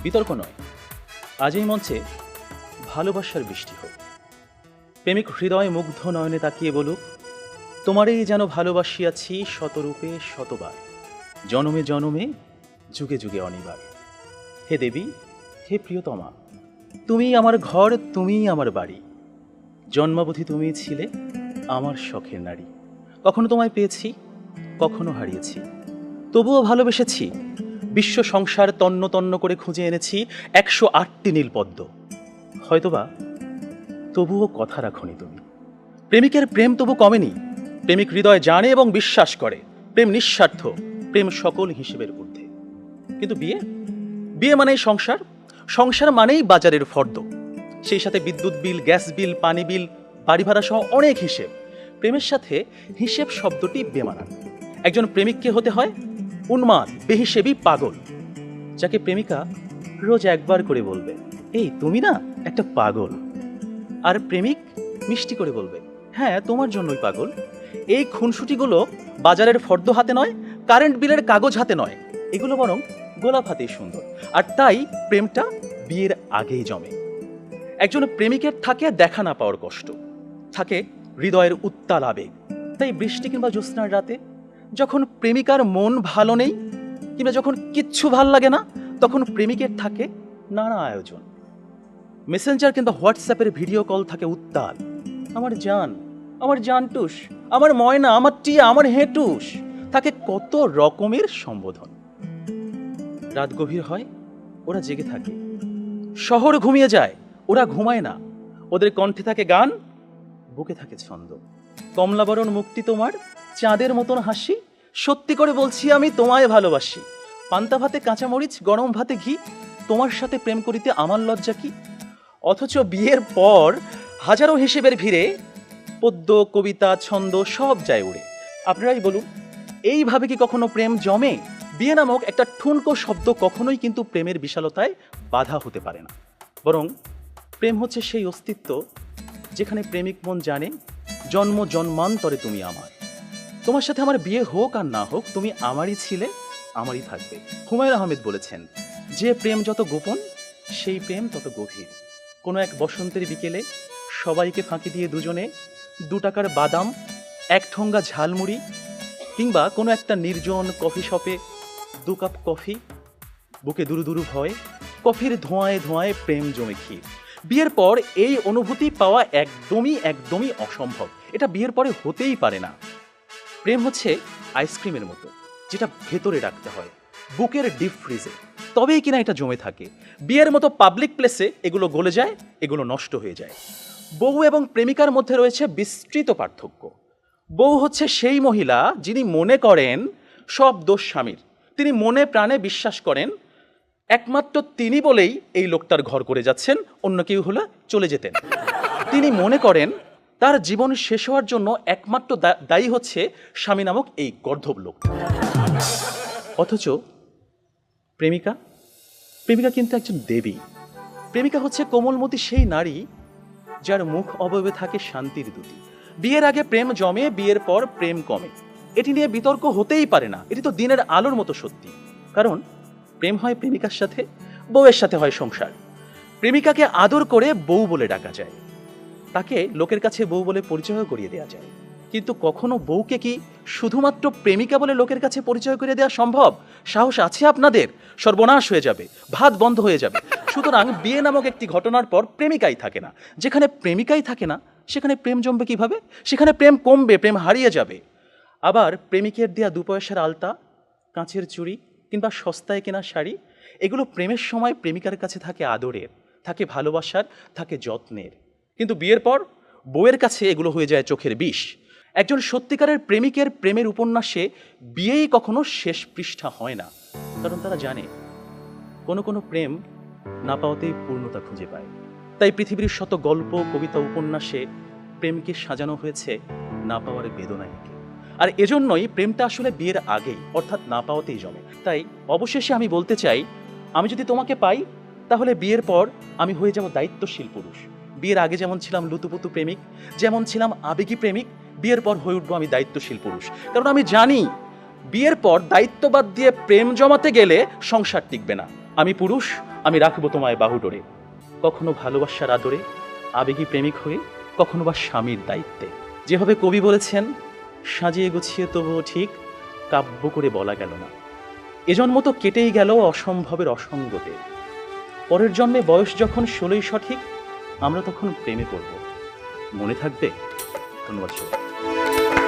বিতর্ক নয়, আজ এই মঞ্চে ভালোবাসার বৃষ্টি হোক। প্রেমিক হৃদয় মুগ্ধ নয়নে তাকিয়ে বলুক, তোমারই যেন ভালোবাসিয়াছি শতরূপে শতবার, জনমে জনমে যুগে যুগে অনিবার। হে দেবী, হে প্রিয়তমা, তুমি আমার ঘর, তুমি আমার বাড়ি, জন্মাবধি তুমি ছিলে আমার শখের নারী। কখনো তোমায় পেয়েছি, কখনো হারিয়েছি, তবুও ভালোবেসেছি। বিশ্ব সংসার তন্ন তন্ন করে খুঁজে এনেছি 108টি নীলপদ্ম। হয়তোবা তবুও কথা রাখনি তুমি। প্রেমিকের প্রেম তবু কমেনি। প্রেমিক হৃদয় জানে এবং বিশ্বাস করে প্রেম নিঃস্বার্থ, প্রেম সকল হিসেবের ঊর্ধ্বে। কিন্তু বিয়ে, বিয়ে মানেই সংসার, সংসার মানেই বাজারের ফর্দ, সেই সাথে বিদ্যুৎ বিল, গ্যাস বিল, পানি বিল, বাড়ি ভাড়া সহ অনেক হিসেব। প্রেমের সাথে হিসেব শব্দটি বেমানান। একজন প্রেমিককে হতে হয় উন্মাদ, বেহিসেবি, পাগল, যাকে প্রেমিকা রোজ একবার করে বলবে, এই তুমি না একটা পাগল। আর প্রেমিক মিষ্টি করে বলবে, হ্যাঁ তোমার জন্যই পাগল। এই খুনসুটিগুলো বাজারের ফর্দ হাতে নয়, কারেন্ট বিলের কাগজ হাতে নয়, এগুলো বরং গোলাপ হাতেই সুন্দর। আর তাই প্রেমটা বিয়ের আগেই জমে। একজন প্রেমিকের থাকে দেখা না পাওয়ার কষ্ট, থাকে হৃদয়ের উত্তাল আবেগ। তাই বৃষ্টি কিংবা জ্যোৎস্নার রাতে যখন প্রেমিকার মন ভালো নেই কিংবা যখন কিচ্ছু ভাল লাগে না, তখন প্রেমিকের থাকে নানা আয়োজন। মেসেঞ্জার কিংবা হোয়াটসঅ্যাপের ভিডিও কল থাকে উত্তাল, আমার জান, আমার জানটুস, আমার ময়না, আমার টিয়া, আমার হেঁটুস, থাকে কত রকমের সম্বোধন। রাত গভীর হয়, ওরা জেগে থাকে। শহর ঘুমিয়ে যায়, ওরা ঘুমায় না। ওদের কণ্ঠে থাকে গান, বুকে থাকে ছন্দ। কমলাবরণ মুক্তি তোমার, চাঁদের মতন হাসি, সত্যি করে বলছি আমি তোমায় ভালোবাসি। পান্তা ভাতে কাঁচামরিচ, গরম ভাতে ঘি, তোমার সাথে প্রেম করিতে আমার লজ্জা কি। অথচ বিয়ের পর হাজারো হিসেবের ভিড়ে পদ্য, কবিতা, ছন্দ সব যায় উড়ে। আপনারাই বলুন, এইভাবে কি কখনো প্রেম জমে? বিয়ে নামক একটা ঠুনকো শব্দ কখনোই কিন্তু প্রেমের বিশালতায় বাধা হতে পারে না। বরং প্রেম হচ্ছে সেই অস্তিত্ব যেখানে প্রেমিক মন জানে জন্ম জন্মান্তরে তুমি আমার। তোমার সাথে আমার বিয়ে হোক আর না হোক, তুমি আমারই ছিলে, আমারই থাকবে। হুমায়ুন আহমেদ বলেছেন, যে প্রেম যত গোপন সেই প্রেম তত গভীর। কোনো এক বসন্তের বিকেলে সবাইকে ফাঁকি দিয়ে দুজনে 2 টাকার বাদাম, 1 ঠোঙ্গা ঝালমুড়ি কিংবা কোনো একটা নির্জন কফি শপে 2 কাপ কফি, বুকে দুরু দুরু ভয়, কফির ধোঁয়ায় ধোঁয়ায় প্রেম জমে ক্ষীর। বিয়ের পর এই অনুভূতি পাওয়া একদমই অসম্ভব। এটা বিয়ের পরে হতেই পারে না। প্রেম হচ্ছে আইসক্রিমের মতো, যেটা ভেতরে রাখতে হয় বুকের ডিপ ফ্রিজে, তবেই কিনা এটা জমে থাকে। বিয়ের মতো পাবলিক প্লেসে এগুলো গলে যায়, এগুলো নষ্ট হয়ে যায়। বউ এবং প্রেমিকার মধ্যে রয়েছে বিস্তৃত পার্থক্য। বউ হচ্ছে সেই মহিলা যিনি মনে করেন সব দোষ স্বামীর। তিনি মনে প্রাণে বিশ্বাস করেন একমাত্র তিনি বলেই এই লোকটার ঘর করে যাচ্ছেন, অন্য কেউ হলে চলে যেতেন। তিনি মনে করেন তার জীবন শেষ হওয়ার জন্য একমাত্র দায়ী হচ্ছে স্বামী নামক এই গর্ধব লোক। অথচ প্রেমিকা কিন্তু একজন দেবী। প্রেমিকা হচ্ছে কোমলমতি সেই নারী যার মুখ অবয়বে থাকে শান্তির দ্যুতি। বিয়ের আগে প্রেম জমে, বিয়ের পর প্রেম কমে, এটি নিয়ে বিতর্ক হতেই পারে না। এটি তো দিনের আলোর মতো সত্যি। কারণ প্রেম হয় প্রেমিকার সাথে, বউয়ের সাথে হয় সংসার। প্রেমিকাকে আদর করে বউ বলে ডাকা যায়, তাকে লোকের কাছে বউ বলে পরিচয় করিয়ে দেওয়া যায়। কিন্তু কখনো বউকে কি শুধুমাত্র প্রেমিকা বলে লোকের কাছে পরিচয় করে দেওয়া সম্ভব? সাহস আছে আপনাদের? সর্বনাশ হয়ে যাবে, ভাত বন্ধ হয়ে যাবে। সুতরাং বিয়ে নামক একটি ঘটনার পর প্রেমিকাই থাকে না। যেখানে প্রেমিকাই থাকে না, সেখানে প্রেম জমবে কিভাবে? সেখানে প্রেম কমবে, প্রেম হারিয়ে যাবে। আবার প্রেমিকের দেয়া 2 পয়সার আলতা, কাঁচের চুড়ি কিংবা সস্তায় কেনা শাড়ি, এগুলো প্রেমের সময় প্রেমিকার কাছে থাকে আদরের, থাকে ভালোবাসার, থাকে যত্নের। কিন্তু বিয়ের পর বউয়ের কাছে এগুলো হয়ে যায় চোখের বিষ। একজন সত্যিকারের প্রেমিকের প্রেমের উপন্যাসে বিয়েই কখনো শেষ পৃষ্ঠা হয় না। কারণ তারা জানে কোনো প্রেম না পাওয়াতেই পূর্ণতা খুঁজে পায়। তাই পৃথিবীর শত গল্প, কবিতা, উপন্যাসে প্রেমকে সাজানো হয়েছে না পাওয়ার বেদনায়। আর এজন্যই প্রেমটা আসলে বিয়ের আগেই, অর্থাৎ না পাওয়াতেই জমে। তাই অবশেষে আমি বলতে চাই, আমি যদি তোমাকে পাই তাহলে বিয়ের পর আমি হয়ে যাব দায়িত্বশীল পুরুষ। বিয়ের আগে যেমন ছিলাম লুতুপুতু প্রেমিক, যেমন ছিলাম আবেগী প্রেমিক, বিয়ের পর হয়ে উঠবো আমি দায়িত্বশীল পুরুষ। কারণ আমি জানি বিয়ের পর দায়িত্ববাদ দিয়ে প্রেম জমাতে গেলে সংসার টিকবে না। আমি পুরুষ, আমি রাখবো তোমায় বাহুডোরে, কখনো ভালোবাসার আদরে, আবেগী প্রেমিক হয়ে, কখনো বা স্বামীর দায়িত্বে। যেভাবে কবি বলেছেন, সাজিয়ে গুছিয়ে তবুও ঠিক কাব্য করে বলা গেল না। এজন্ম তো কেটেই গেল অসম্ভবের অসঙ্গতে। পরের জন্মে বয়স যখন 16ই সঠিক, আমরা তখন প্রেমে পড়ব। মনে থাকবে? ধন্যবাদ সবাই।